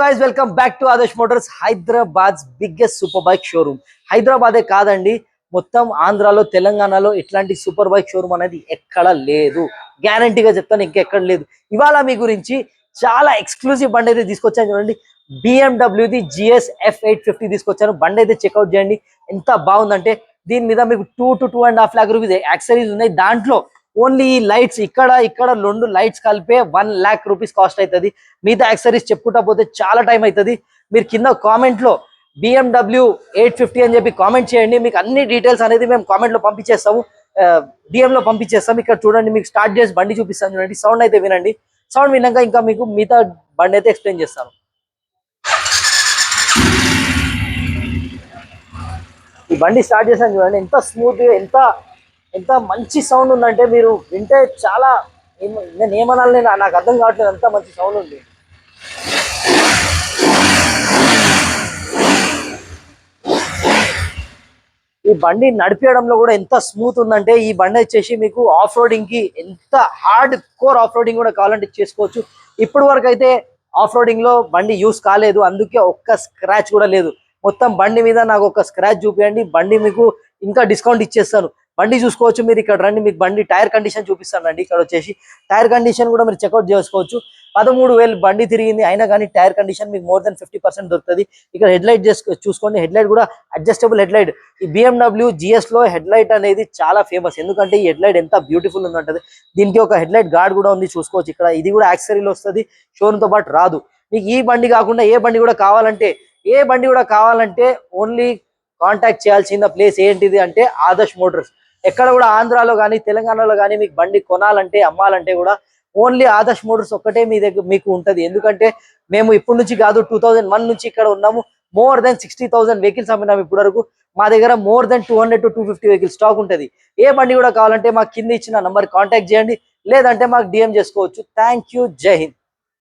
Guys welcome back to Adarsh Motors Hyderabad biggest super bike showroom. హైదరాబాదే కాదండి, మొత్తం ఆంధ్రాలో తెలంగాణలో ఇట్లాంటి సూపర్ బైక్ షోరూమ్ అనేది ఎక్కడ లేదు. గ్యారంటీగా చెప్తాను, ఇంకెక్కడ లేదు. ఇవాళ మీ గురించి చాలా ఎక్స్క్లూజివ్ బండి అయితే తీసుకొచ్చాను. చూడండి, BMW GS F850 తీసుకొచ్చాను. బండి అయితే చెక్అవుట్ చేయండి, ఎంత బాగుందంటే దీని మీద మీకు 2 to 2.5 lakh రూపీస్ యాక్సరీస్ ఉన్నాయి. దాంట్లో ఓన్లీ ఈ లైట్స్ ఇక్కడ 2 లైట్స్ కలిపే 1 lakh రూపీస్ కాస్ట్ అవుతుంది. మిగతా యాక్సరీస్ చెప్పుకుంటా పోతే చాలా టైం అవుతుంది. మీరు కింద కామెంట్ లో BMW 850 అని చెప్పి కామెంట్ చేయండి. మీకు అన్ని డీటెయిల్స్ అనేది మేము కామెంట్ లో పంపించేస్తాము, DM లో పంపించేస్తాము. ఇక్కడ చూడండి, మీకు స్టార్ట్ చేసి బండి చూపిస్తాను. చూడండి, సౌండ్ అయితే వినండి. సౌండ్ విన్నాక ఇంకా మీకు మిగతా బండి అయితే ఎక్స్ప్లెయిన్ చేస్తాను. ఈ బండి స్టార్ట్ చేశాను చూడండి, ఎంత స్మూత్ గా ఎంత ఎంత మంచి సౌండ్ ఉందంటే మీరు వింటే చాలా నేను ఏమనాలి, నాకు అర్థం కావట్లేదు, అంత మంచి సౌండ్ ఉంది. ఈ బండి నడిపేయడంలో కూడా ఎంత స్మూత్ ఉందంటే ఈ బండి వచ్చేసి మీకు ఆఫ్ రోడింగ్ కి ఎంత హార్డ్ కోర్ ఆఫ్ రోడింగ్ కూడా కావాలంటే చేసుకోవచ్చు. ఇప్పుడు వరకు అయితే ఆఫ్ రోడింగ్ లో బండి యూస్ కాలేదు, అందుకే ఒక్క స్క్రాచ్ కూడా లేదు. మొత్తం బండి మీద నాకు ఒక స్క్రాచ్ చూపించండి, బండి మీకు ఇంకా డిస్కౌంట్ ఇచ్చేస్తాను. బండి చూసుకోవచ్చు మీరు, ఇక్కడ రండి, మీకు బండి టైర్ కండిషన్ చూపిస్తాను. రండి, ఇక్కడ వచ్చేసి టైర్ కండిషన్ కూడా మీరు చెక్అవుట్ చేసుకోవచ్చు. 13,000 బండి తిరిగింది, అయినా కానీ టైర్ కండిషన్ మీకు మోర్ దెన్ 50% దొరుకుతుంది. ఇక్కడ హెడ్ లైట్ చూసుకోండి, హెడ్ లైట్ కూడా అడ్జస్టబుల్ హెడ్ లైట్. ఈ BMW GS లో హెడ్ లైట్ అనేది చాలా ఫేమస్, ఎందుకంటే ఈ హెడ్ లైట్ ఎంత బ్యూటిఫుల్ ఉందంటది. దీనికి ఒక హెడ్ లైట్ గార్డ్ కూడా ఉంది, చూసుకోవచ్చు. ఇక్కడ ఇది కూడా యాక్సరీలో వస్తుంది, షోరూమ్ తో పాటు రాదు. మీకు ఈ బండి కాకుండా ఏ బండి కూడా కావాలంటే ఓన్లీ కాంటాక్ట్ చేయాల్సిన ప్లేస్ ఏంటిది అంటే ఆదర్శ్ మోటార్స్. ఎక్కడ కూడా ఆంధ్రాలో కానీ తెలంగాణలో కానీ మీకు బండి కొనాలంటే అమ్మాలంటే కూడా ఓన్లీ ఆదర్శ్ మోటార్స్ ఒక్కటే మీ దగ్గర మీకు ఉంటది. ఎందుకంటే మేము ఇప్పటి నుంచి కాదు, 2001 నుంచి ఇక్కడ ఉన్నాము. మోర్ దెన్ 60,000 వెహికల్స్ అమ్మినాము ఇప్పటి వరకు. మా దగ్గర more than 200 to 250 vehicles stock ఉంటుంది. ఏ బండి కూడా కావాలంటే మాకు కింద ఇచ్చిన నంబర్ కాంటాక్ట్ చేయండి, లేదంటే మాకు DM చేసుకోవచ్చు. థ్యాంక్ యూ, జై హింద్.